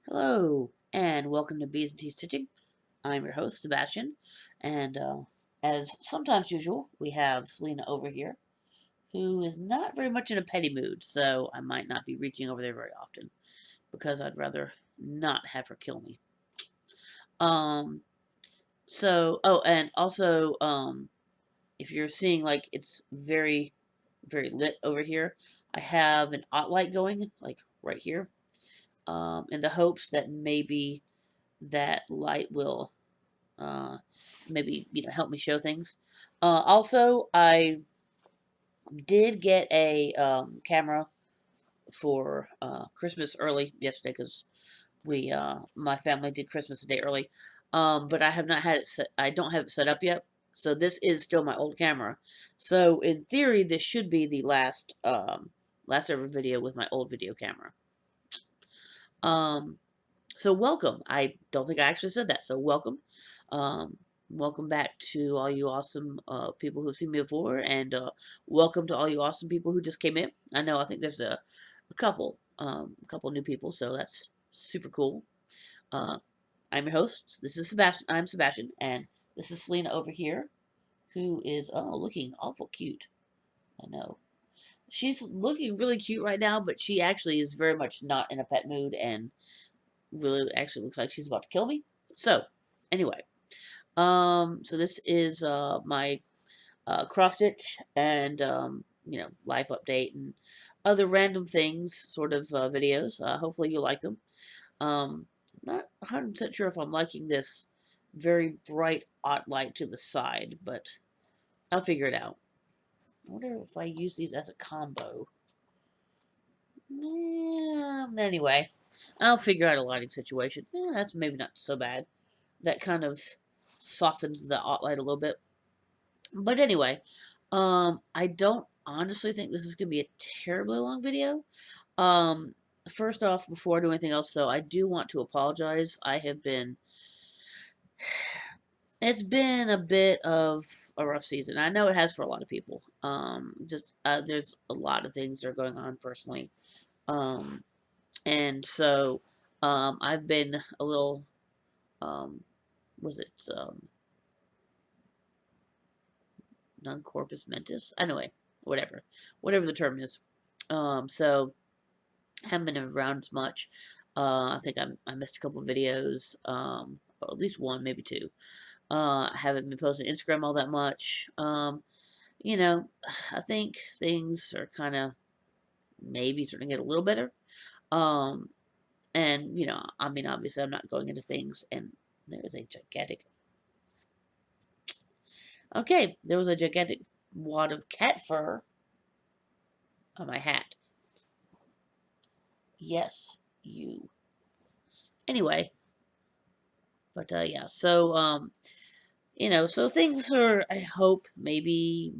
Hello, and welcome to Bees and Tea Stitching. I'm your host, Sebastian, and as sometimes usual, we have Selena over here, who is not very much in a petty mood, so I might not be reaching over there very often, because I'd rather not have her kill me. Um, and also, if you're seeing, like, it's very, very lit over here, I have an ot light going, like, right here, in the hopes that maybe that light will uh, maybe help me show things. Also, I did get a camera for Christmas early yesterday because we my family did Christmas a day early. But I have not had it set. I don't have it set up yet. So this is still my old camera. So in theory, this should be the last ever video with my old video camera. Um, So welcome. I don't think I actually said that. So welcome. Um, welcome back to all you awesome people who've seen me before, and welcome to all you awesome people who just came in. I think there's a couple new people, so that's super cool. Uh, I'm your host. This is Sebastian. I'm Sebastian, and this is Selena over here, who is looking awful cute. I know. She's looking really cute right now, but she actually is very much not in a pet mood and really actually looks like she's about to kill me. So, anyway, so this is my cross stitch and life update and other random things sort of videos. Hopefully you like them. Not 100% sure if I'm liking this very bright ot light to the side, but I'll figure it out. I wonder if I use these as a combo. Anyway, I'll figure out a lighting situation. That's maybe not so bad. That kind of softens the light a little bit. But anyway, I don't honestly think this is gonna be a terribly long video. Um, First off, before I do anything else, though, I do want to apologize. It's been a bit of a rough season. I know it has for a lot of people. Just there's a lot of things that are going on personally. Um, and so, I've been a little, um, was it non corpus mentis? Anyway, whatever the term is. So haven't been around as much. I think I missed a couple videos, or at least one, maybe two. I haven't been posting Instagram all that much. You know, I think things are kind of maybe starting to get a little better. Um, and I mean, obviously, I'm not going into things. And there's a gigantic. Okay, there was a gigantic wad of cat fur on my hat. Yes, you. Anyway, but yeah, so so things are, I hope, maybe,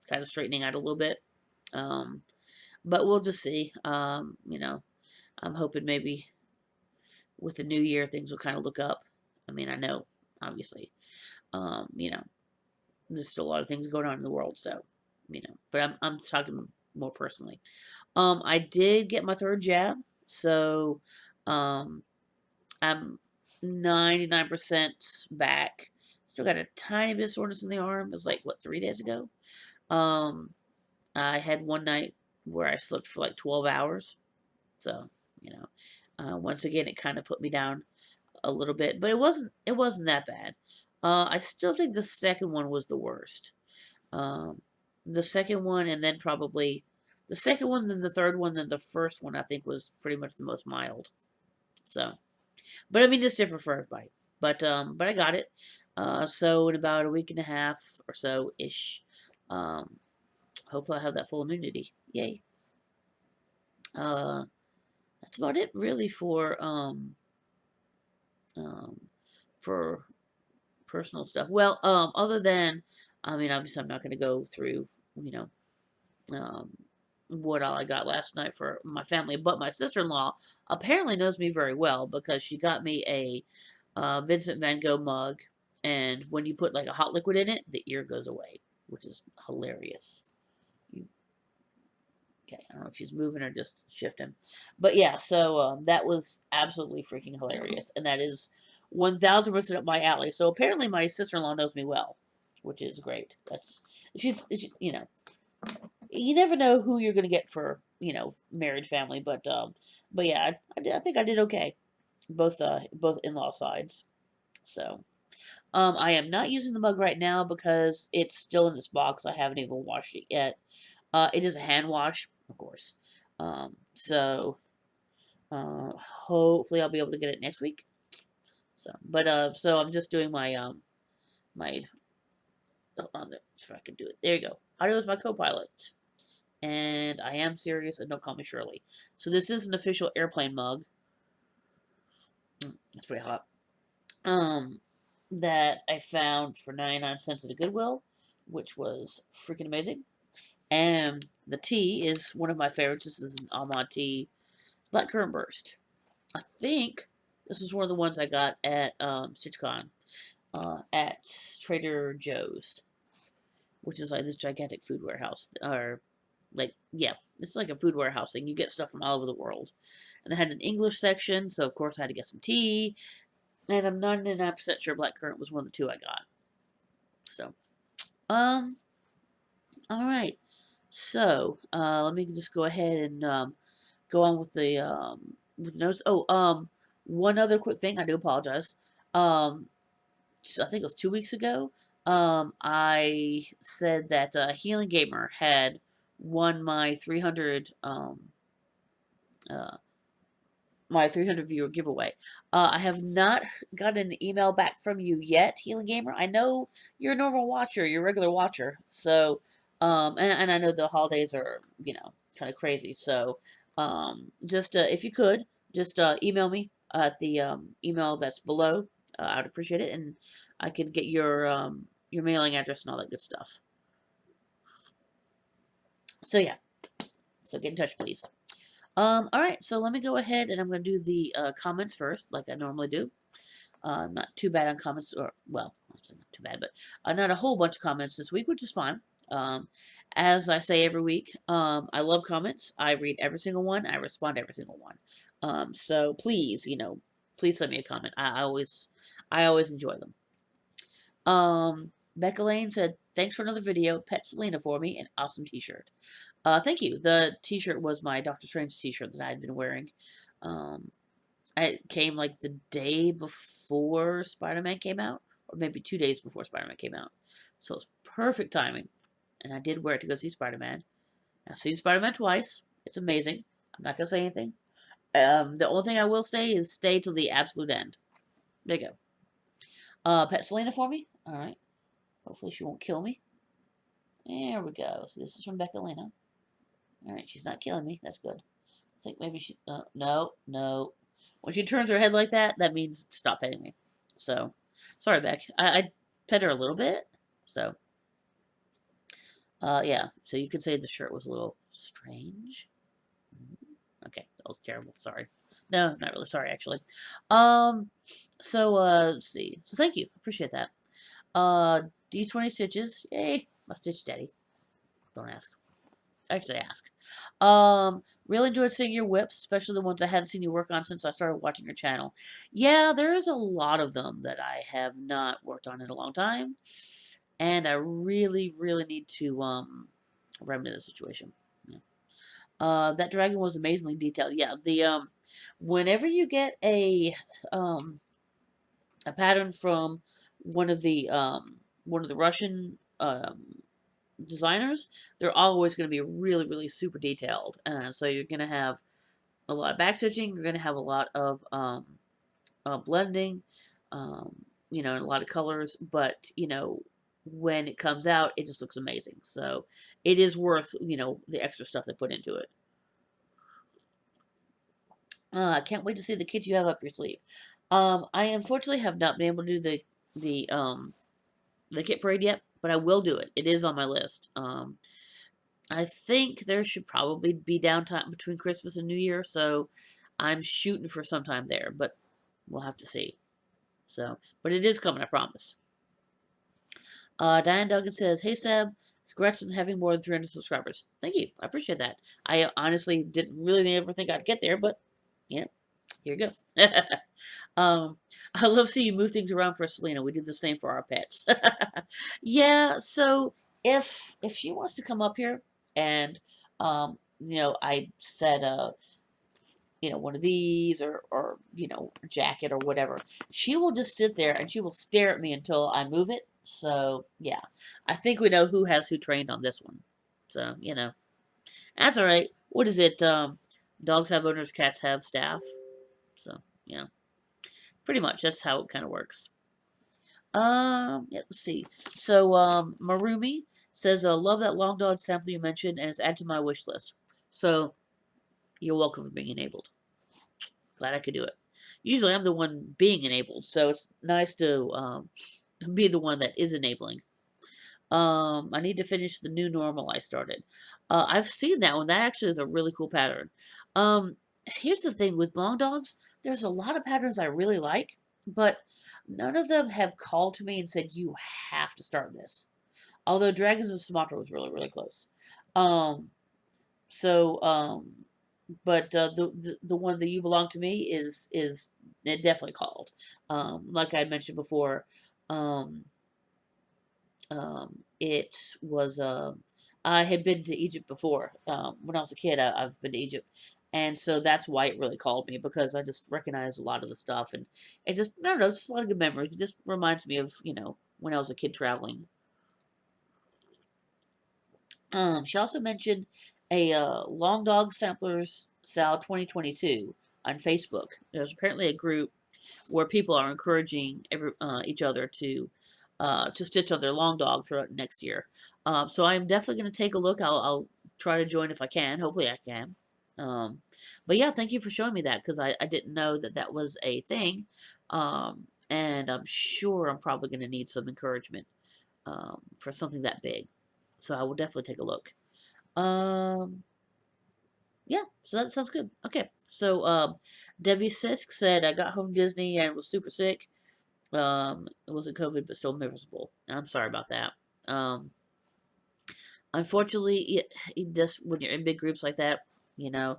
kind of straightening out a little bit. Um, but we'll just see. I'm hoping maybe with the new year things will kind of look up. I mean, I know, obviously, um, you know, there's still a lot of things going on in the world, so but I'm talking more personally. I did get my third jab, so um I'm 99% back. Still got a tiny bit of soreness in the arm. It was like, what, 3 days ago? Um, I had one night where I slept for like 12 hours. So, once again, it kind of put me down a little bit, but it wasn't that bad. I still think the second one was the worst. Um, the second one, and then probably the second one, then the third one, then the first one, I think was pretty much the most mild. So, but I mean, it's different for everybody. But I got it. So in about a week and a half or so ish, um, hopefully I have that full immunity. Yay. Uh, that's about it really um, for personal stuff. Well, other than, I mean, obviously I'm not going to go through, you know, um, what all I got last night for my family, but my sister-in-law apparently knows me very well because she got me a Vincent Van Gogh mug, and when you put like a hot liquid in it, the ear goes away, which is hilarious. You Okay, I don't know if she's moving or just shifting. But yeah, so that was absolutely freaking hilarious. And that is 1000% up my alley. So apparently my sister-in-law knows me well, which is great. She's, you know, you never know who you're going to get for, married family. But yeah, I think I did okay. Both in-law sides. So, I am not using the mug right now because it's still in this box. I haven't even washed it yet. It is a hand wash, of course. So hopefully I'll be able to get it next week. So I'm just doing my if I can do it. There you go. Audio is my co-pilot, and I am serious. And don't call me Shirley. So this is an official airplane mug. It's pretty hot. That I found for 99 cents at a Goodwill, which was freaking amazing. And the tea is one of my favorites. This is an almond tea, blackcurrant burst. I think this is one of the ones I got at StitchCon at Trader Joe's, which is like this gigantic food warehouse, or like yeah, it's like a food warehouse thing. You get stuff from all over the world, and they had an English section, so of course I had to get some tea. And I'm 99% sure blackcurrant was one of the two I got. So, um, all right. So, let me just go ahead and go on with the notes. Oh, one other quick thing. I do apologize. Um, I think it was 2 weeks ago. I said that Healing Gamer had won uh, my 300 viewer giveaway. I have not gotten an email back from you yet, Healing Gamer. I know you're a normal watcher, you're a regular watcher. So, and I know the holidays are, kind of crazy. So, just if you could, just email me at the email that's below. I'd appreciate it, and I could get your mailing address and all that good stuff. So yeah, so get in touch, please. Alright, so let me go ahead and I'm going to do the comments first, like I normally do. Not too bad on comments, or, well, not too bad, but not a whole bunch of comments this week, which is fine. As I say every week, I love comments. I read every single one. I respond to every single one. So please, please send me a comment. I always enjoy them. Becca Lane said, thanks for another video. Pet Selena for me. An awesome t-shirt. Thank you. The t-shirt was my Doctor Strange t-shirt that I had been wearing. It came like the day before Spider-Man came out, or maybe 2 days before Spider-Man came out. So it was perfect timing. And I did wear it to go see Spider-Man. I've seen Spider-Man twice. It's amazing. I'm not going to say anything. The only thing I will say is stay till the absolute end. There you go. Pet Selena for me? Alright. Hopefully she won't kill me. There we go. So this is from Becca Lena. Alright, she's not killing me. That's good. I think maybe she... no. When she turns her head like that, that means stop petting me. So, sorry, Beck. I pet her a little bit. So, yeah. So you could say the shirt was a little strange. Okay, that was terrible. Sorry. No, not really sorry, actually. Let's see. So thank you. Appreciate that. D20 stitches. Yay. My stitch daddy. Don't ask. Actually ask. Really enjoyed seeing your whips, especially the ones I hadn't seen you work on since I started watching your channel. Yeah, there's a lot of them that I have not worked on in a long time, and I really, really need to remedy the situation. Yeah. That dragon was amazingly detailed. Yeah, whenever you get a pattern from one of the Russian designers, they're always going to be really, really super detailed. So you're going to have a lot of backstitching. You're going to have a lot of blending, and a lot of colors. But, when it comes out, it just looks amazing. So it is worth, the extra stuff they put into it. I can't wait to see the kits you have up your sleeve. I unfortunately have not been able to do the kit parade yet, but I will do it. It is on my list. I think there should probably be downtime between Christmas and New Year, so I'm shooting for sometime there, but we'll have to see. So, but it is coming, I promise. Diane Duggan says, hey Seb, Congrats on having more than 300 subscribers. Thank you. I appreciate that. I honestly didn't really ever think I'd get there, but yeah, here you go. I love seeing you move things around for Selena. We do the same for our pets. Yeah, so if she wants to come up here and I said one of these or a jacket or whatever, she will just sit there and she will stare at me until I move it. So yeah, I think we know who has who trained on this one. So that's all right. What is it? Dogs have owners, cats have staff. So yeah, pretty much that's how it kind of works. Yeah, let's see. So Marumi says, "Love that long dog sample you mentioned, and it's added to my wish list." So you're welcome for being enabled. Glad I could do it. Usually I'm the one being enabled, so it's nice to be the one that is enabling. I need to finish the new normal I started. I've seen that one. That actually is a really cool pattern. Here's the thing with long dogs. There's a lot of patterns I really like, but none of them have called to me and said, you have to start this. Although Dragons of Sumatra was really, really close. Um, so, but the one that you belong to me is it definitely called. Like I mentioned before, um, it was I had been to Egypt before. When I was a kid, I've been to Egypt, and so that's why it really called me because I just recognize a lot of the stuff, and it just I don't know, just a lot of good memories. It just reminds me of when I was a kid traveling. She also mentioned a Long Dog Samplers Sal 2022 on Facebook. There's apparently a group where people are encouraging each other to stitch on their long dog throughout next year. So I'm definitely going to take a look. I'll try to join if I can. Hopefully I can. But yeah, thank you for showing me that because I didn't know that that was a thing. And I'm sure I'm probably going to need some encouragement for something that big. So I will definitely take a look. Um, yeah, so that sounds good. Okay, so Debbie Sisk said I got home Disney and was super sick. It wasn't COVID, but still miserable. I'm sorry about that. Um, Unfortunately, it just when you're in big groups like that, you know,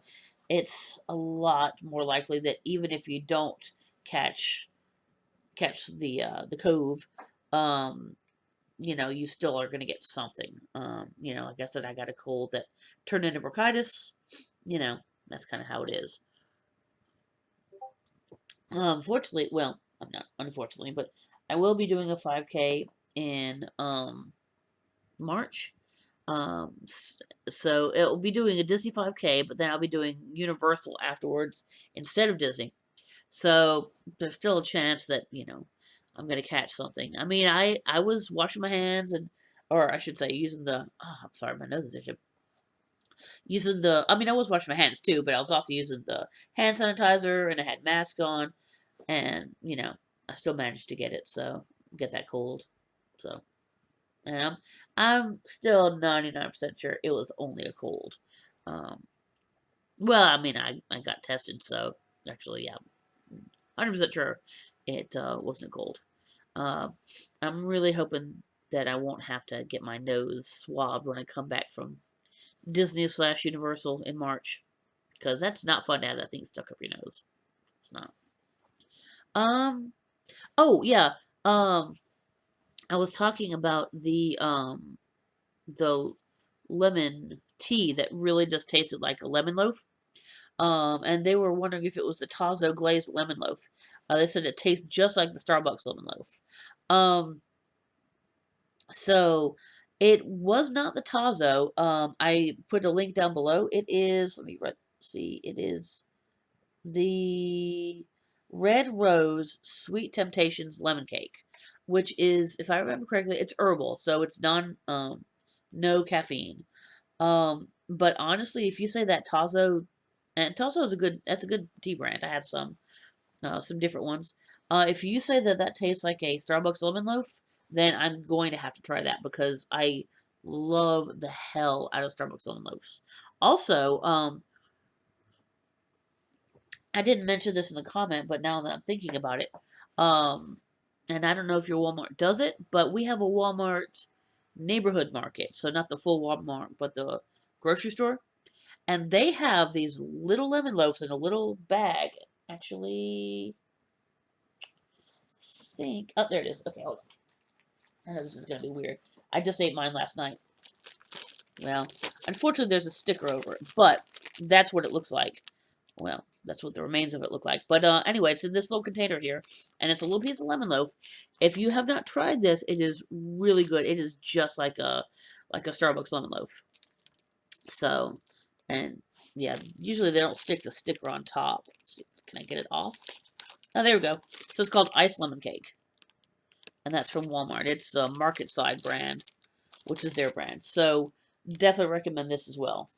it's a lot more likely that even if you don't catch the cove, um, you still are going to get something. Like I said, I got a cold that turned into bronchitis. You know, that's kind of how it is. Unfortunately, well, I'm not unfortunately, but I will be doing a 5K in March. So it'll be doing a Disney 5K, but then I'll be doing Universal afterwards instead of Disney. So there's still a chance that I'm gonna catch something. I mean, I was washing my hands or I should say, using the. Oh, I'm sorry, my nose is itching. Using the. I mean, I was washing my hands too, but I was also using the hand sanitizer and I had mask on, and I still managed to get it. So get that cold. So. And I'm still 99% sure it was only a cold. Um, well, I mean, I got tested, so actually, yeah, 100% sure it wasn't a cold. Uh, I'm really hoping that I won't have to get my nose swabbed when I come back from Disney slash Universal in March, because that's not fun to have that thing stuck up your nose. It's not. Um. Oh yeah. Um. I was talking about the lemon tea that really just tasted like a lemon loaf. And they were wondering if it was the Tazo glazed lemon loaf. They said it tastes just like the Starbucks lemon loaf. Um, so it was not the Tazo. I put a link down below. It is. Let me see. It is the Red Rose Sweet Temptations lemon cake, which is, if I remember correctly, it's herbal, so it's no caffeine. But honestly, if you say that Tazo, and Tazo is that's a good tea brand. I have some different ones. If you say that that tastes like a Starbucks lemon loaf, then I'm going to have to try that because I love the hell out of Starbucks lemon loaves. Also, I didn't mention this in the comment, but now that I'm thinking about it, um, and I don't know if your Walmart does it, but we have a Walmart. neighborhood market, so not the full Walmart, but the grocery store. And they have these little lemon loaves in a little bag. Actually, think. Oh, there it is. Okay, hold on. I know this is going to be weird. I just ate mine last night. Well, unfortunately, there's a sticker over it, but that's what it looks like. Well, that's what the remains of it look like. But anyway, it's in this little container here, and it's a little piece of lemon loaf. If you have not tried this, it is really good. It is just like a Starbucks lemon loaf. So, and yeah, usually they don't stick the sticker on top. Let's see, can I get it off? Oh, there we go. So it's called Ice Lemon Cake, and that's from Walmart. It's a Market Side brand, which is their brand. So definitely recommend this as well.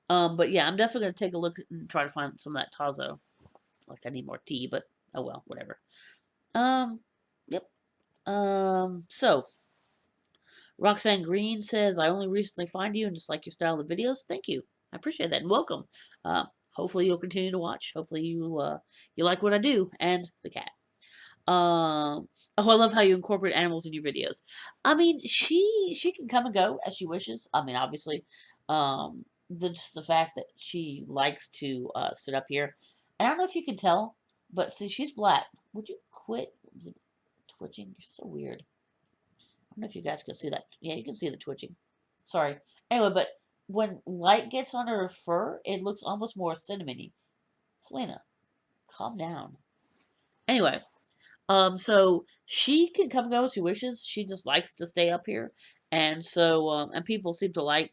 But yeah, I'm definitely gonna take a look and try to find some of that Tazo. Like I need more tea, but oh well, whatever. Um, yep. So Roxanne Green says, I only recently find you and just like your style of videos. Thank you. I appreciate that and welcome. Hopefully you'll continue to watch. Hopefully you like what I do and the cat. Oh, I love how you incorporate animals in your videos. I mean, she can come and go as she wishes. I mean, obviously, just the fact that she likes to sit up here. And I don't know if you can tell, but see, she's black. Would you quit twitching? You're so weird. I don't know if you guys can see that. Yeah, you can see the twitching. Sorry. Anyway, but when light gets on her fur, it looks almost more cinnamony. Selena, calm down. Anyway, so she can come and go as she wishes. She just likes to stay up here, and so and people seem to like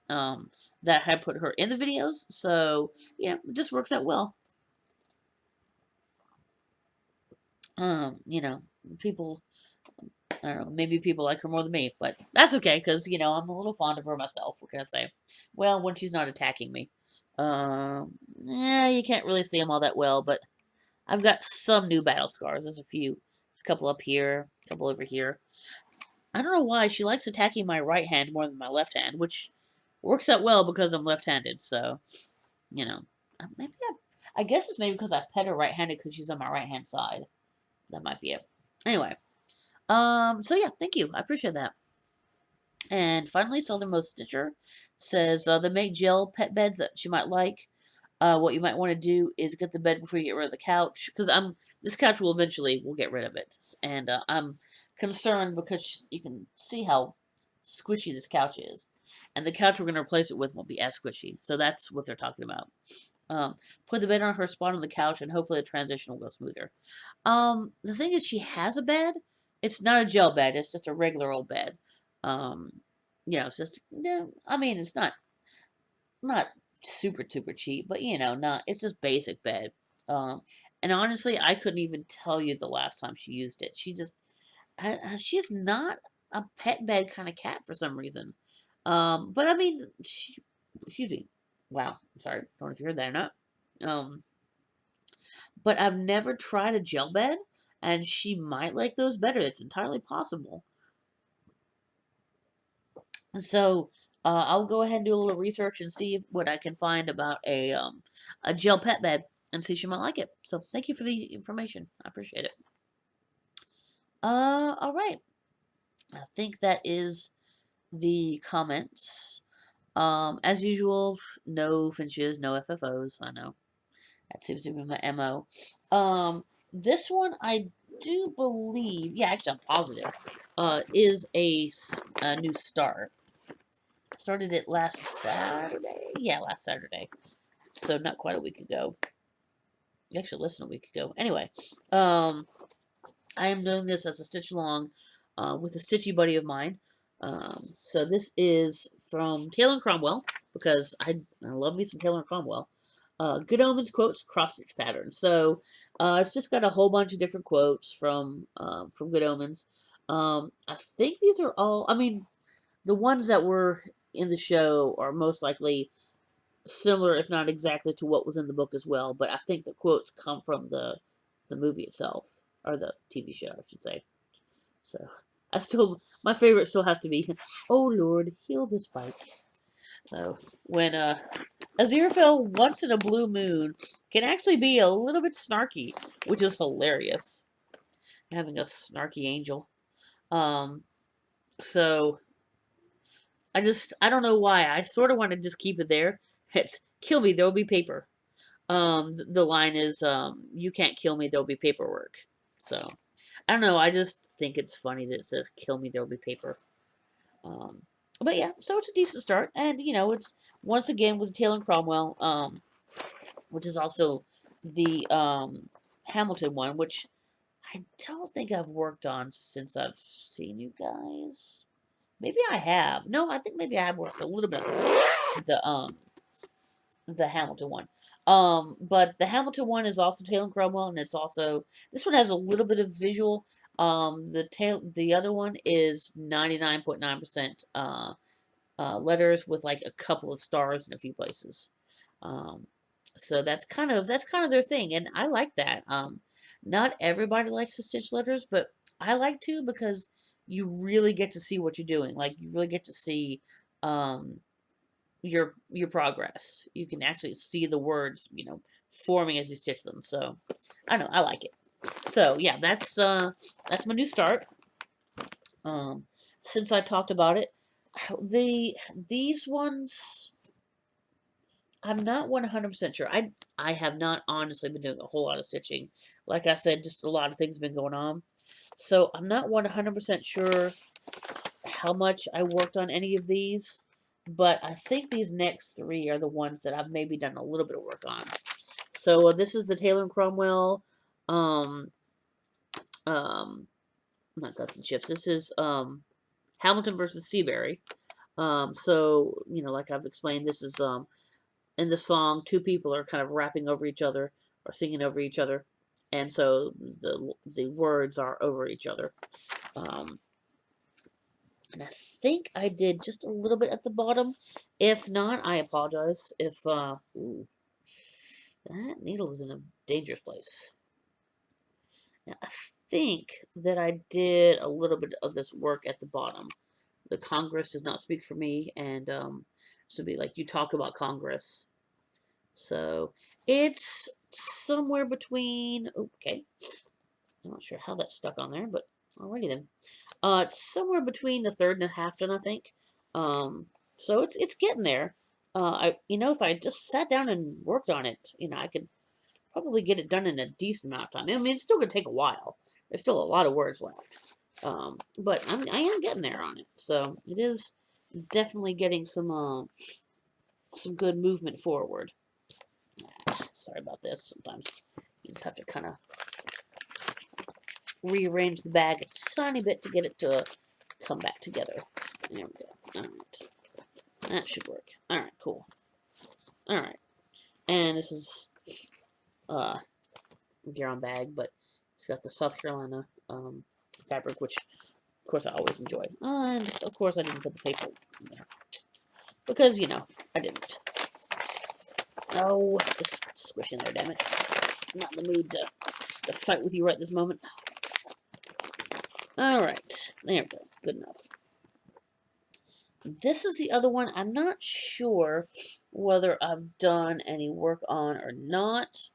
that I put her in the videos. So yeah, it just works out well. You know, people. I don't know. Maybe people like her more than me, but that's okay because I'm a little fond of her myself. What can I say? Well, when she's not attacking me. Yeah, you can't really see them all that well, but I've got some new battle scars. There's a few. A couple up here, a couple over here. I don't know why she likes attacking my right hand more than my left hand, which works out well because I'm left-handed. So, you know, maybe I guess it's maybe because I pet her right-handed because she's on my right-hand side. That might be it. Anyway, so yeah, thank you. I appreciate that. And finally, Southernmost Stitcher says they make gel pet beds that she might like. What you might want to do is get the bed before you get rid of the couch, because this couch will eventually we'll get rid of it, and I'm concerned because you can see how squishy this couch is, and the couch we're going to replace it with won't be as squishy. So that's what they're talking about. Put the bed on her spot on the couch, and hopefully the transition will go smoother. The thing is, she has a bed. It's not a gel bed. It's just a regular old bed. Um, it's just, I mean, it's not super super cheap, but not it's just basic bed. Um, and honestly, I couldn't even tell you the last time she used it. She's not a pet bed kind of cat for some reason. But I mean, excuse me. Wow, I'm sorry. Don't know if you heard that or not. Um, but I've never tried a gel bed, and she might like those better. It's entirely possible. So I'll go ahead and do a little research and see what I can find about a gel pet bed and see if she might like it. So thank you for the information. I appreciate it. All right. I think that is the comments. As usual, no finches, no FFOs. I know that seems to be my MO. This one I do believe, yeah, actually I'm positive, is a new start. Started it last Saturday. Yeah, last Saturday. So not quite a week ago. Actually, less than a week ago. Anyway, I am doing this as a stitch along with a stitchy buddy of mine. So this is from Taylor and Cromwell because I love me some Taylor and Cromwell. Good Omens quotes cross stitch pattern. So it's just got a whole bunch of different quotes from Good Omens. I think these are all. I mean, the ones that were in the show are most likely similar, if not exactly, to what was in the book as well. But I think the quotes come from the movie itself, or the TV show, I should say. So my favorite still have to be, "Oh Lord, heal this bike." So when Aziraphale once in a blue moon can actually be a little bit snarky, which is hilarious. Having a snarky angel. So I don't know why. I sort of want to just keep it there. It's kill me, there'll be paper. The line is, you can't kill me, there'll be paperwork. So, I don't know. I just think it's funny that it says kill me, there'll be paper. Um, but yeah, so it's a decent start. And, it's once again with Taylor and Cromwell, which is also the Hamilton one, which I don't think I've worked on since I've seen you guys. Maybe I have. No, I think maybe I have worked a little bit on the Hamilton one. But the Hamilton one is also Taylor and Cromwell, and it's also this one has a little bit of visual. The other one is 99.9% letters with like a couple of stars in a few places. Um, so that's kind of their thing, and I like that. Not everybody likes to stitch letters, but I like to because you really get to see what you're doing. Like you really get to see um, your progress. You can actually see the words, forming as you stitch them. So I don't know, I like it. So yeah, that's my new start. Um, since I talked about it, these ones I'm not 100% sure. I have not honestly been doing a whole lot of stitching. Like I said, just a lot of things been going on. So I'm not 100% sure how much I worked on any of these, but I think these next three are the ones that I've maybe done a little bit of work on. So this is the Taylor and Cromwell, um, not Guts and Chips. This is Hamilton versus Seabury. So like I've explained, this is in the song, two people are kind of rapping over each other or singing over each other, and so the words are over each other. Um, and I think I did just a little bit at the bottom. If not, I apologize. If ooh, that needle is in a dangerous place. Now, I think that I did a little bit of this work at the bottom. The Congress does not speak for me, and should be like you talk about Congress. So it's somewhere between. Okay, I'm not sure how that stuck on there, but alrighty then. It's somewhere between the third and a half done, I think. So it's getting there. If I just sat down and worked on it, I could probably get it done in a decent amount of time. I mean, it's still gonna take a while. There's still a lot of words left. But I am getting there on it. So it is definitely getting some good movement forward. Sorry about this. Sometimes you just have to kind of rearrange the bag a tiny bit to get it to come back together. There we go. Alright. That should work. Alright, cool. Alright. And this is Garon bag, but it's got the South Carolina fabric, which of course I always enjoy. And of course I didn't put the paper in there. Because, I didn't. Oh, just squish in there, damn it. I'm not in the mood to fight with you right this moment. Alright. There we go. Good enough. This is the other one. I'm not sure whether I've done any work on or not.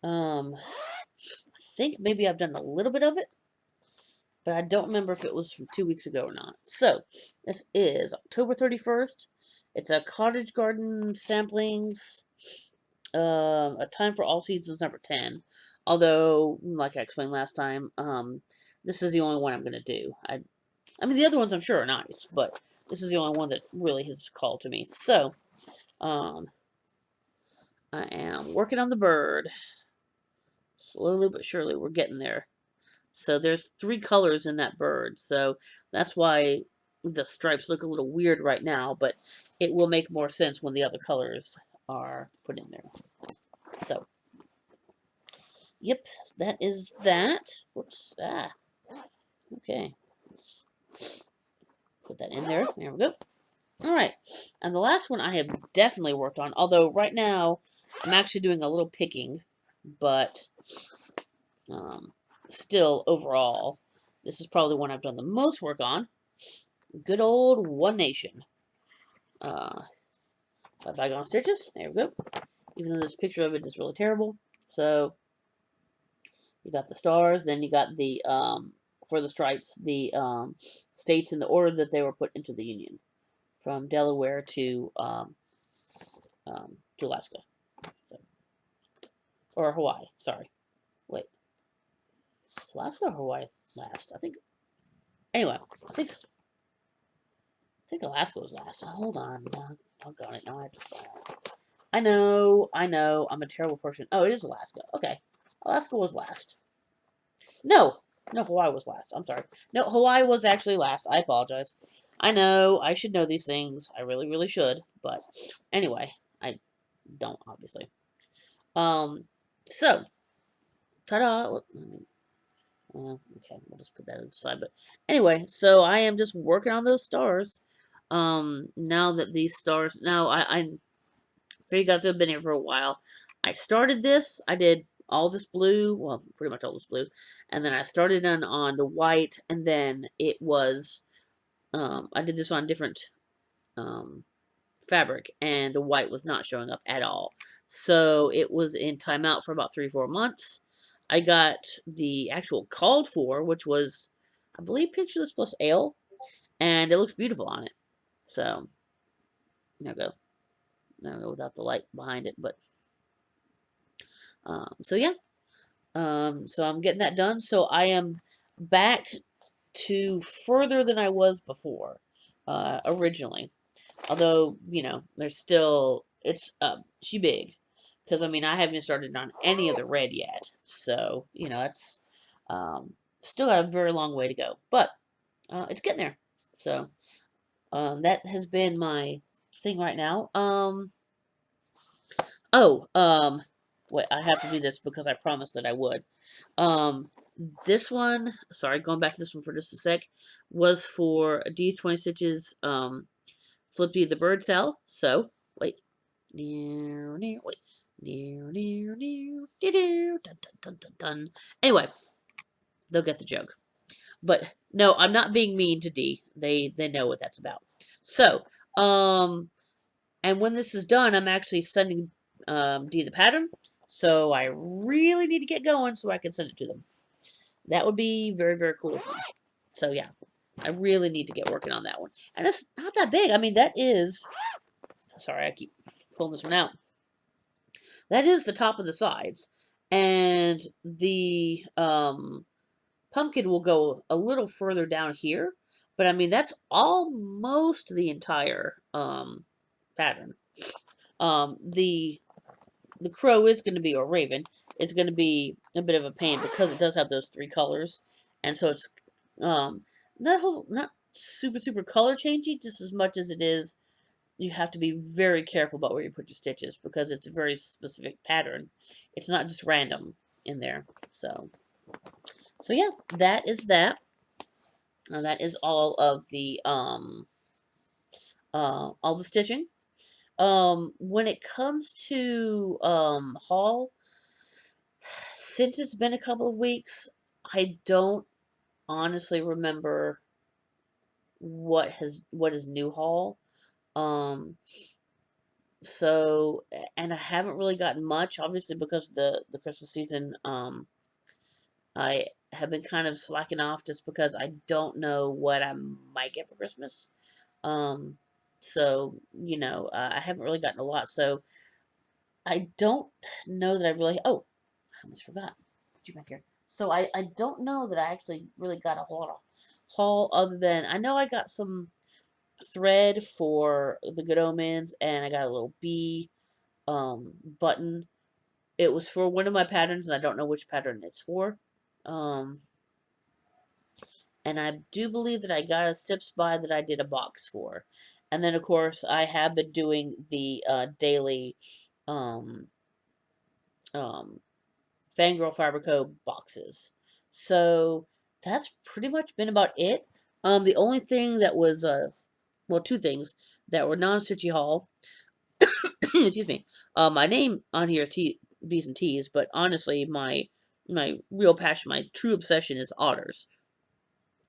I think maybe I've done a little bit of it, but I don't remember if it was from 2 weeks ago or not. So, this is October 31st. It's a Cottage Garden Samplings, A Time for All Seasons number 10. Although, like I explained last time, this is the only one I'm going to do. I mean, the other ones I'm sure are nice, but this is the only one that really has called to me. So, I am working on the bird. Slowly but surely, we're getting there. So there's 3 colors in that bird. So that's why the stripes look a little weird right now, but it will make more sense when the other colors are put in there. So, yep, that is that. Whoops. Okay. Let's put that in there. There we go. Alright, and the last one I have definitely worked on, although right now I'm actually doing a little picking, but still, overall, this is probably the one I've done the most work on. Good old One Nation. Bygone Stitches, there we go. Even though this picture of it is really terrible. So, you got the stars, then you got the, for the stripes, the states in the order that they were put into the Union. from Delaware to Alaska, so, or Hawaii. Sorry, wait, is Alaska or Hawaii last? I think. Anyway, I think Alaska was last. Hold on, doggone it. No, I know. I'm a terrible person. Oh, it is Alaska. Okay, Alaska was last. No, no, Hawaii was last. I'm sorry. No, Hawaii was actually last. I apologize. I know I should know these things. I really, really should. But anyway, I don't obviously. So ta-da. Okay, we'll just put that to the side. But anyway, so I am just working on those stars. Now that these stars, now I for you guys who have been here for a while, I started this. I did all this blue, well, pretty much all this blue, and then I started on the white, and then it was, I did this on different um, fabric, and the white was not showing up at all. So it was in timeout for about 3-4 months. I got the actual called for, which was, I believe, Picture This plus Ale, and it looks beautiful on it. So, there we go. There we go without the light behind it, but so yeah. So I'm getting that done. So I am back to further than I was before, originally. Although, there's still, she big. Because, I mean, I haven't started on any of the red yet. So, it's, still got a very long way to go. But, it's getting there. So, that has been my thing right now. Oh, wait, I have to do this because I promised that I would. This one, sorry, going back to this one for just a sec, was for D20 Stitches, Flippy the Bird Cell. So, wait. Wait. Dun, dun, dun, dun, dun. Anyway, they'll get the joke. But, no, I'm not being mean to D. They know what that's about. So, and when this is done, I'm actually sending D the pattern. So I really need to get going so I can send it to them. That would be very, very cool of me. So yeah, I really need to get working on that one. And it's not that big. I mean, that is... Sorry, I keep pulling this one out. That is the top of the sides. And the pumpkin will go a little further down here. But I mean, that's almost the entire pattern. The crow is going to be, or raven, is going to be a bit of a pain because it does have those 3 colors, and so it's not super super color changing, just as much as it is you have to be very careful about where you put your stitches because it's a very specific pattern. It's not just random in there. So yeah, that is that. That is all of the all the stitching. When it comes to haul, since it's been a couple of weeks, I don't honestly remember what is new haul. So, and I haven't really gotten much, obviously, because the Christmas season. I have been kind of slacking off just because I don't know what I might get for Christmas. Um, so I haven't really gotten a lot. So I don't know that I really. Oh, I almost forgot. Put you back here. So I don't know that I actually really got a whole lot of haul other than I know I got some thread for the Good Omens and I got a little bee button. It was for one of my patterns and I don't know which pattern it's for. And I do believe that I got a Sip Spy that I did a box for. And then of course I have been doing the daily um Fangirl Fabrico boxes. So that's pretty much been about it. The only thing that was well, 2 things that were non-Stitchy haul. Excuse me. My name on here is B's and T's, but honestly, my real passion, my true obsession is otters.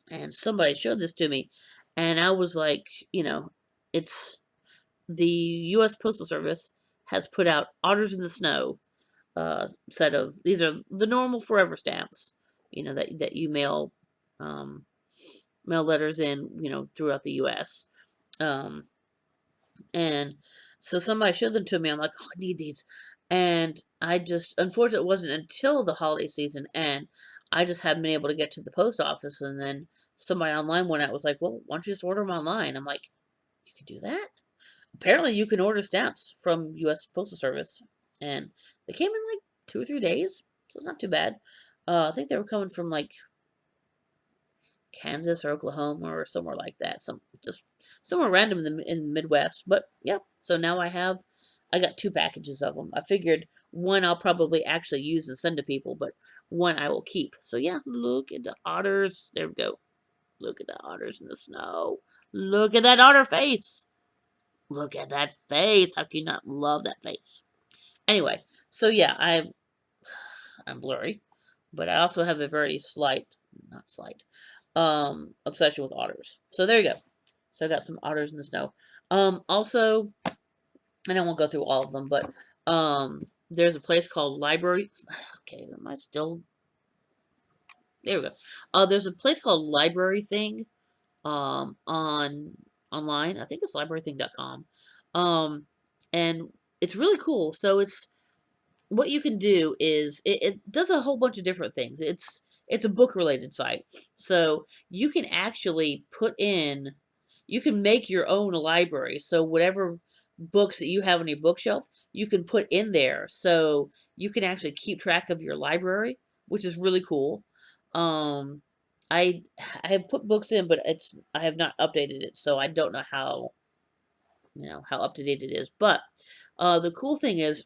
And somebody showed this to me, and I was like, it's the U.S. Postal Service has put out Otters in the Snow set of, these are the normal forever stamps, that you mail letters in, throughout the U.S. And so somebody showed them to me. I'm like, oh, I need these. And I just, unfortunately, it wasn't until the holiday season, and I just haven't been able to get to the post office. And then somebody online went out was like, well, why don't you just order them online? I'm like, you can do that? Apparently, you can order stamps from U.S. Postal Service, and they came in like 2 or 3 days, so it's not too bad. I think they were coming from like Kansas or Oklahoma or somewhere like that. Some just somewhere random in the Midwest. But yeah, so now I got 2 packages of them. I figured one I'll probably actually use and send to people, but one I will keep. So yeah, look at the otters. There we go. Look at the otters in the snow. Look at that otter face. Look at that face. How can you not love that face? Anyway, so yeah, I'm blurry, but I also have a very not slight, obsession with otters. So there you go. So I got some otters in the snow. Also, and I won't go through all of them, but there's a place called Library. Okay, am I still? There we go. There's a place called Library Thing, on online. I think it's librarything.com. Um, and it's really cool. So it's what you can do is it does a whole bunch of different things. It's a book related site. So you can actually you can make your own library. So whatever books that you have on your bookshelf, you can put in there. So you can actually keep track of your library, which is really cool. Um I I have put books in, but I have not updated it, so I don't know how up to date it is. But the cool thing is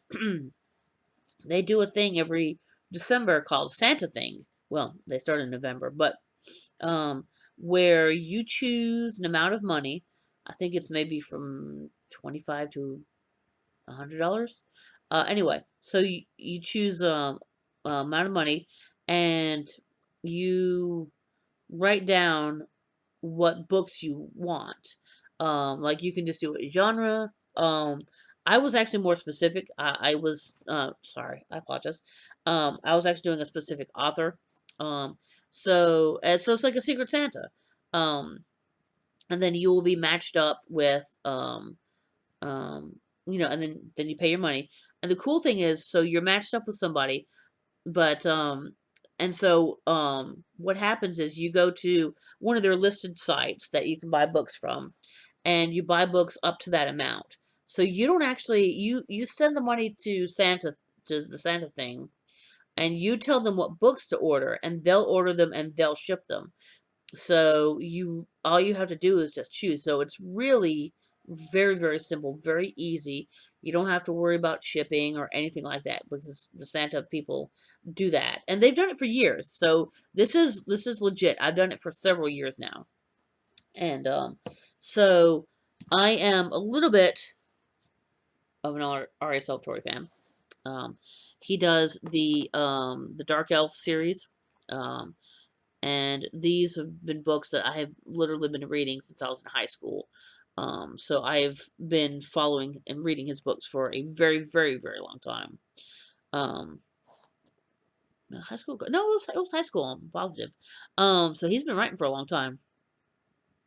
they do a thing every December called Santa Thing. Well, they start in November, but um, where you choose an amount of money. I think it's maybe from 25 to $100. Anyway, so you choose amount of money, and you write down what books you want. Like you can just do a genre. I was actually more specific. I was sorry, I apologize. I was actually doing a specific author. Um, so it's like a Secret Santa. Um, and then you will be matched up with um, and then you pay your money. And the cool thing is, so you're matched up with somebody, but what happens is you go to one of their listed sites that you can buy books from, and you buy books up to that amount. So you don't actually you send the money to Santa, to the Santa thing, and you tell them what books to order, and they'll order them and they'll ship them. So you all you have to do is just choose. So it's really very, very simple, very easy. You don't have to worry about shipping or anything like that, because the Santa people do that. And they've done it for years. So this is legit. I've done it for several years now. And so I am a little bit of an R.A. Salvatore fan. Um he does the Dark Elf series. Um and these have been books that I have literally been reading since I was in high school. So I've been following and reading his books for a very, very, very long time. Um, high school? No, it was high school. I'm positive. So he's been writing for a long time.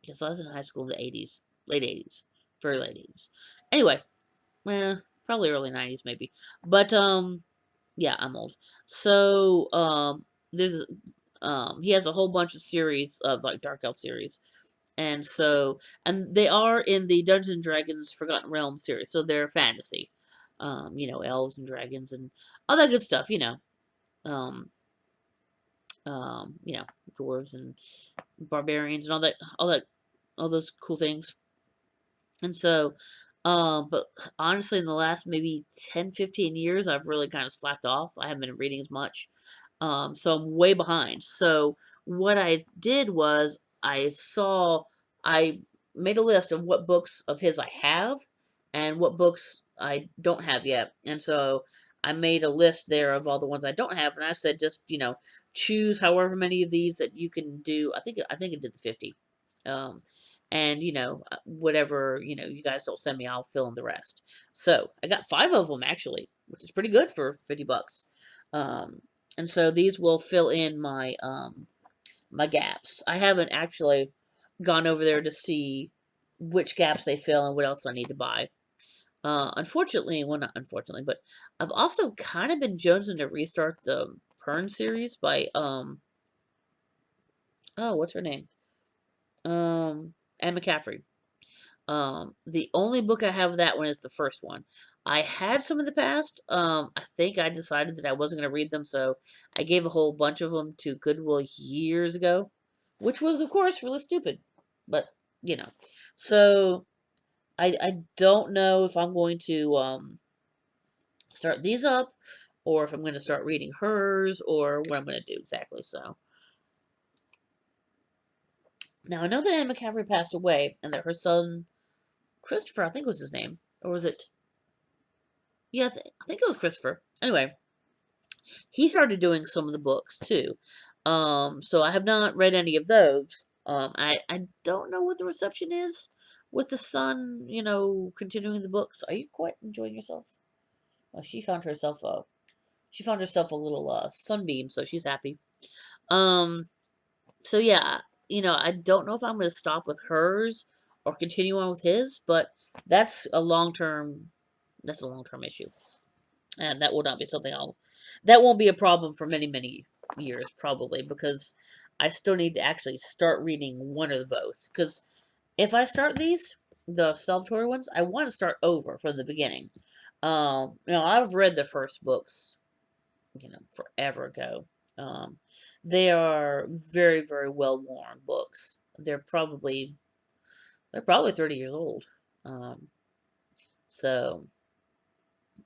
Because I was in high school in the '80s, late '80s, very late '80s. Anyway, probably early '90s maybe. But yeah, I'm old. So there's he has a whole bunch of series of like Dark Elf series. And they are in the Dungeons and Dragons Forgotten Realms series, so they're fantasy. Elves and dragons and all that good stuff, Um, you know, dwarves and barbarians and all those cool things. And so, but honestly, in the last maybe 10, 15 years, I've really kind of slacked off. I haven't been reading as much. So I'm way behind. So what I did was I made a list of what books of his I have and what books I don't have yet. And so I made a list there of all the ones I don't have. And I said, just, choose however many of these that you can do. I think it did the 50. Um, and whatever you guys don't send me, I'll fill in the rest. So I got 5 of them actually, which is pretty good for $50. um and so these will fill in my gaps. I haven't actually gone over there to see which gaps they fill and what else I need to buy. Unfortunately, well, not unfortunately, but I've also kind of been jonesing to restart the Pern series by oh, what's her name? Anne McCaffrey. The only book I have of that one is the first one. I had some in the past. I think I decided that I wasn't going to read them, so I gave a whole bunch of them to Goodwill years ago, which was, of course, really stupid. But you know, so I don't know if I'm going to start these up, or if I'm going to start reading hers, or what I'm going to do exactly. So now I know that Anne McCaffrey passed away, and that her son Christopher, I think was his name, or was it? Yeah, I think it was Christopher. Anyway, he started doing some of the books too. So I have not read any of those. I don't know what the reception is with the son, continuing the books. Are you quite enjoying yourself? Well, she found herself a little sunbeam, so she's happy. Um, so yeah, I don't know if I'm going to stop with hers or continue on with his, but that's a long term. That's a long term issue. And that will not be something that won't be a problem for many, many years, probably, because I still need to actually start reading one or the both. Because if I start these, the Salvatore ones, I want to start over from the beginning. I've read the first books, forever ago. Um, they are very, very well worn books. They're probably 30 years old. Um, so,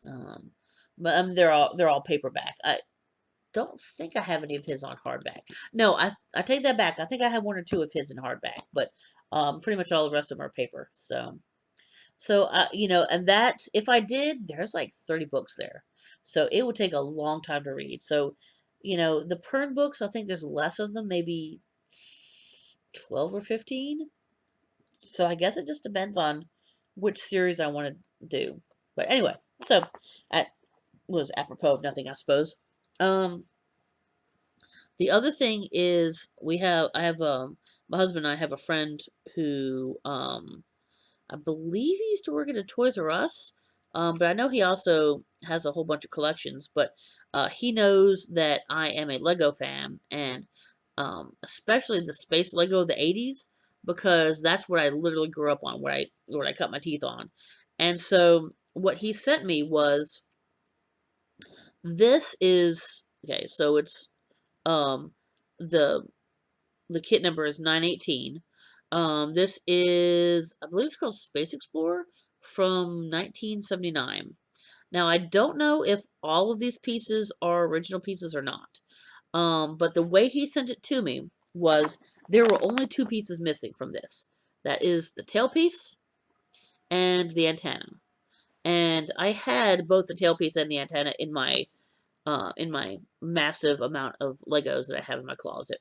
um, but they're all paperback. I don't think I have any of his on hardback. No, I take that back. I think I have one or two of his in hardback, but pretty much all the rest of them are paper. And that if I did, there's like 30 books there, so it would take a long time to read. So, the Pern books, I think there's less of them, maybe 12 or 15. So I guess it just depends on which series I want to do. But anyway, so that was apropos of nothing, I suppose. Um, The other thing is I have my husband and I have a friend who I believe he used to work at a Toys R Us. But I know he also has a whole bunch of collections, but he knows that I am a Lego fan, and especially the space Lego of the 80s, because that's what I literally grew up on, what I cut my teeth on. And so what he sent me was this is okay, so it's um the the kit number is 918. This is, I believe it's called Space Explorer from 1979. Now, I don't know if all of these pieces are original pieces or not. But the way he sent it to me was there were only two pieces missing from this. That is the tailpiece and the antenna. And I had both the tailpiece and the antenna in my massive amount of Legos that I have in my closet.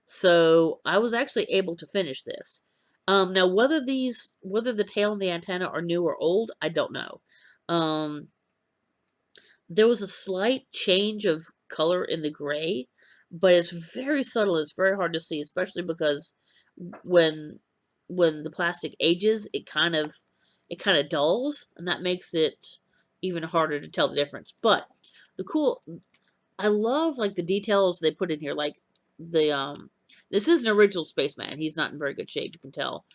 So I was actually able to finish this. Now whether the tail and the antenna are new or old, I don't know. Um, there was a slight change of color in the gray, but it's very subtle. It's very hard to see, especially because when when the plastic ages, it kind of dulls, and that makes it even harder to tell the difference. But the cool I love like the details they put in here. Like the this is an original spaceman. He's not in very good shape, you can tell.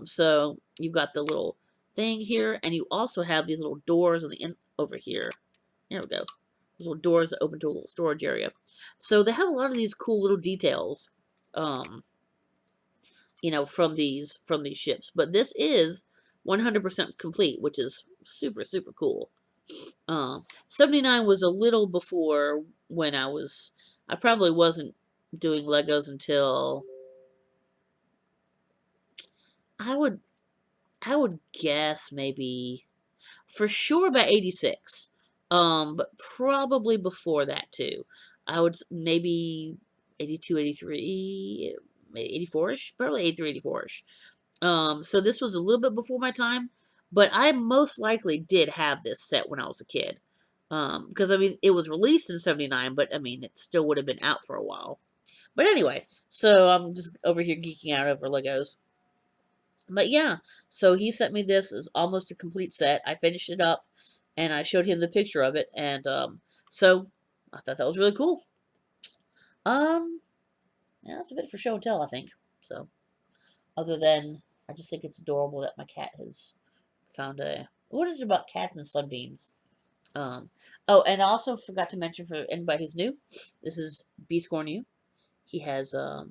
So you've got the little thing here, and you also have these little doors on the end over here. There we go. These little doors that open to a little storage area. So they have a lot of these cool little details, um, from these ships. But this is 100% complete, which is super super cool. 79 was a little before when I probably wasn't doing Legos until I would, I would guess maybe for sure about 86. But probably before that too. I would maybe 82, 83, maybe 84ish, probably 83, 84ish. So this was a little bit before my time, but I most likely did have this set when I was a kid. Because I mean, it was released in 79, but I mean, it still would have been out for a while. But anyway, so I'm just over here geeking out over Legos. But yeah, so he sent me this as almost a complete set. I finished it up, and I showed him the picture of it, and so I thought that was really cool. Um, yeah, it's a bit for show and tell, I think. So, other than I just think it's adorable that my cat has found a. What is it about cats and sunbeams? Um, oh, and I also forgot to mention for anybody who's new, this is B Score New. He has look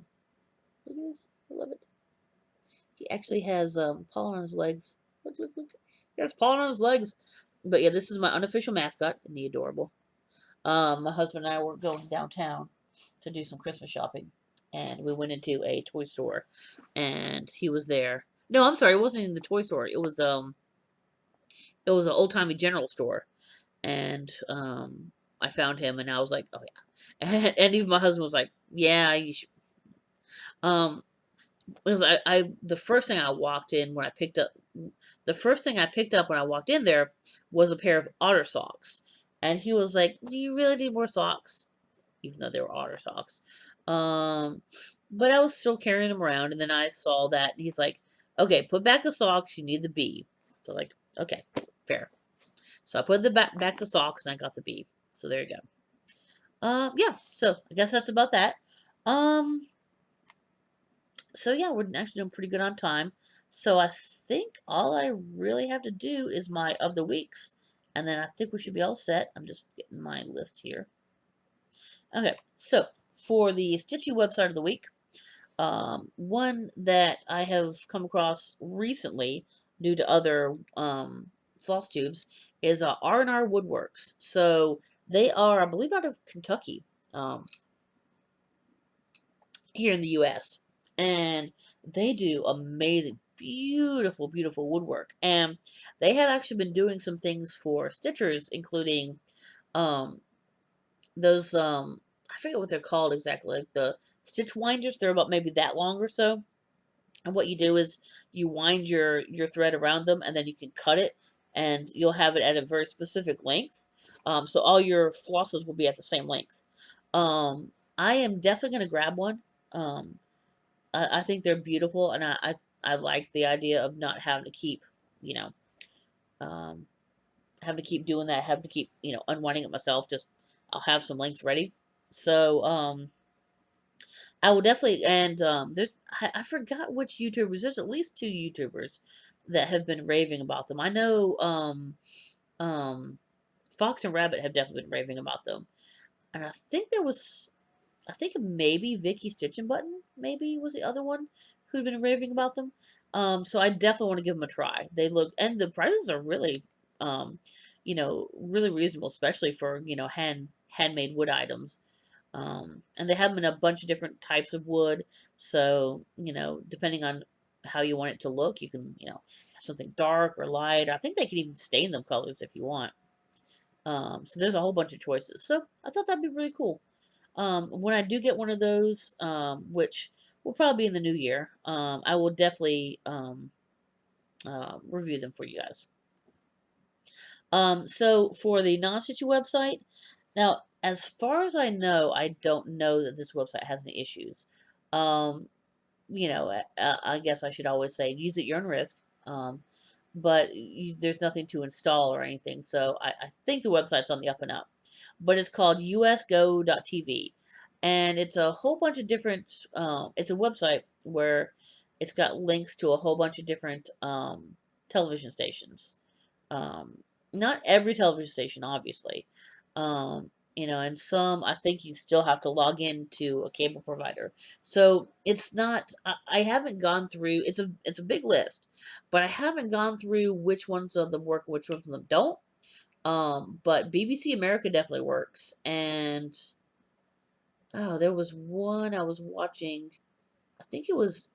at this, I love it. He actually has pollen on his legs. Look, look, look. He has pollen on his legs. But yeah, this is my unofficial mascot, and the adorable. My husband and I were going downtown to do some Christmas shopping, and we went into a toy store, and he was there. No, I'm sorry, it wasn't in the toy store. It was an old timey general store, and I found him, and I was like, oh yeah, and even my husband was like, yeah, you should. Um, because I the first thing I walked in when I picked up the first thing I picked up when I walked in there was a pair of otter socks, and he was like, "Do you really need more socks?" Even though they were otter socks. Um, but I was still carrying them around, and then I saw that, and he's like, "Okay, put back the socks. You need the bee." So like, okay, fair. So I put the back the socks, and I got the bee. So there you go. Yeah. So I guess that's about that. Um, so yeah, we're actually doing pretty good on time. So I think all I really have to do is my of the weeks, and then I think we should be all set. I'm just getting my list here. Okay, so for the Stitchy website of the week, one that I have come across recently due to other floss tubes is R&R Woodworks. So they are, I believe, out of Kentucky. Um, here in the US. And they do amazing, beautiful, beautiful woodwork. And they have actually been doing some things for stitchers, including um those I forget what they're called exactly, like the stitch winders. They're about maybe that long or so. And what you do is you wind your thread around them, and then you can cut it, and you'll have it at a very specific length. So all your flosses will be at the same length. I am definitely gonna grab one. Um, I think they're beautiful, and I like the idea of not having to keep, you know, um, having to keep doing that, having to keep, unwinding it myself. Just I'll have some length ready. So I will definitely, and there's I forgot which YouTubers. There's at least two YouTubers that have been raving about them. I know um Fox and Rabbit have definitely been raving about them, and I think maybe Vicky Stitch and Button maybe was the other one who'd been raving about them. So I definitely want to give them a try. They look, and the prices are really, really reasonable, especially for handmade wood items. And they have them in a bunch of different types of wood. So depending on how you want it to look, you can have something dark or light. I think they can even stain them colors if you want. So there's a whole bunch of choices. So I thought that'd be really cool. When I do get one of those, which will probably be in the new year, I will definitely review them for you guys. So for the non-stitchy website, now as far as I know, I don't know that this website has any issues. Um, I guess I should always say use at your own risk. Um, but there's nothing to install or anything, so I think the website's on the up and up. But it's called usgo.tv, and it's a whole bunch of different. It's a website where it's got links to a whole bunch of different television stations. Um, Not every television station, obviously. And some I think you still have to log in to a cable provider. So it's not. I haven't gone through. It's a big list, but I haven't gone through which ones of them work and which ones of them don't. But BBC America definitely works, and oh, there was one I was watching. I think it was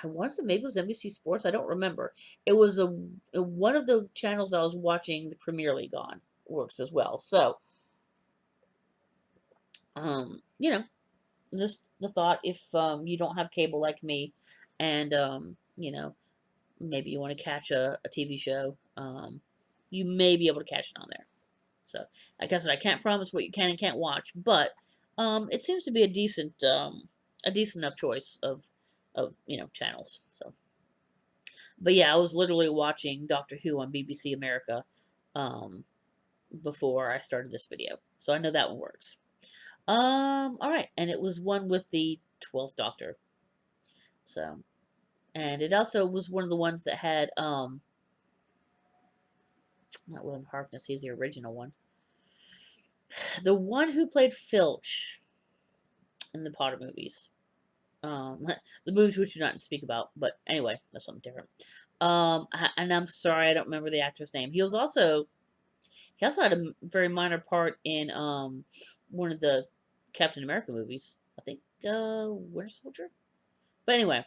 I want to say maybe it was NBC Sports. I don't remember. It was one of the channels I was watching the Premier League on works as well. So, you know, just the thought if you don't have cable like me, and maybe you want to catch a TV show, you may be able to catch it on there. So, like I said, I can't promise what you can and can't watch, but it seems to be a decent enough choice of channels. So. But yeah, I was literally watching Doctor Who on BBC America um, before I started this video, so I know that one works. All right, and it was one with the 12th Doctor. So, and it also was one of the ones that had not William Harkness, he's the original one. The one who played Filch in the Potter movies. The movies which do not speak about, but anyway, that's something different. And I'm sorry, I don't remember the actor's name. He also had a very minor part in one of the Captain America movies. I think Winter Soldier. But anyway,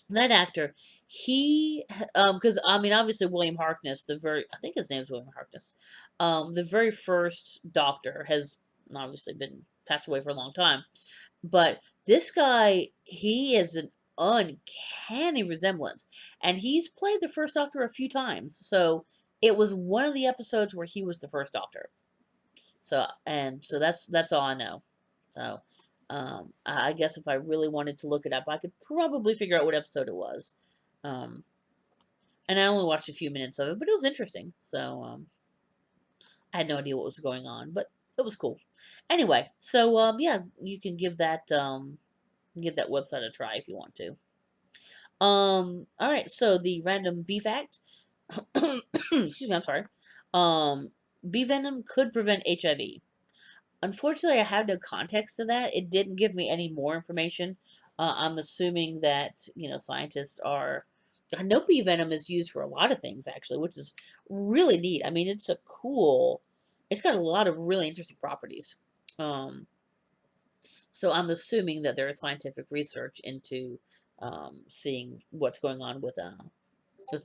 that actor, he because I mean obviously William Harkness, I think his name's William Harkness. The very first Doctor has obviously been passed away for a long time. But this guy, he is an uncanny resemblance. And he's played the first Doctor a few times. So it was one of the episodes where he was the first Doctor. So that's all I know. So I guess if I really wanted to look it up, I could probably figure out what episode it was. Um, and I only watched a few minutes of it, but it was interesting. So I had no idea what was going on, but it was cool. Anyway, so yeah, you can give that website a try if you want to. All right, so the random bee fact. Excuse me, I'm sorry. Bee venom could prevent HIV. Unfortunately, I have no context to that. It didn't give me any more information. I'm assuming that scientists are. I know bee venom is used for a lot of things actually, which is really neat. I mean, it's a cool. It's got a lot of really interesting properties. Um, so I'm assuming that there is scientific research into seeing what's going on with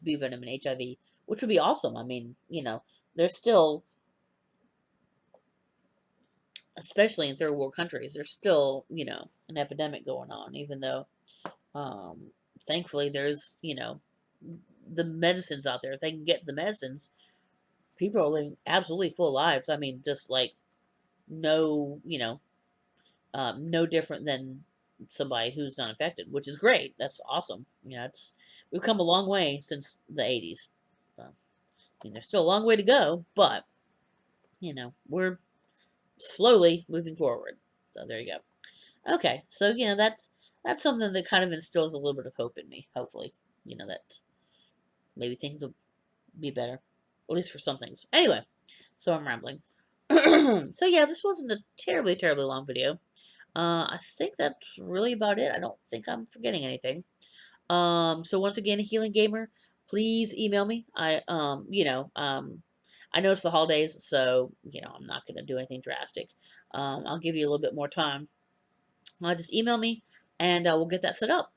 bee venom and HIV, which would be awesome. I mean, there's still, especially in third world countries, there's still an epidemic going on, even though thankfully there's the medicines out there. If they can get the medicines, people are living absolutely full lives. I mean, just like no, no different than somebody who's not infected, which is great. That's awesome. We've come a long way since the 80s. So, I mean, there's still a long way to go, but we're slowly moving forward. So there you go. Okay, so that's something that kind of instills a little bit of hope in me. Hopefully, that maybe things will be better, at least for some things. Anyway, so I'm rambling. So yeah, this wasn't a terribly long video. I think that's really about it. I don't think I'm forgetting anything. So once again, Healing Gamer, please email me. I know it's the holidays, so I'm not gonna do anything drastic. I'll give you a little bit more time. Just email me, and we'll get that set up.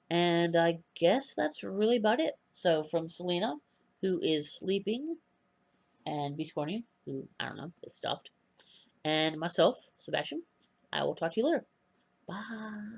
And I guess that's really about it. So from Selena, who is sleeping, and Biscornia, who I don't know is stuffed, and myself, Sebastian, I will talk to you later. Bye.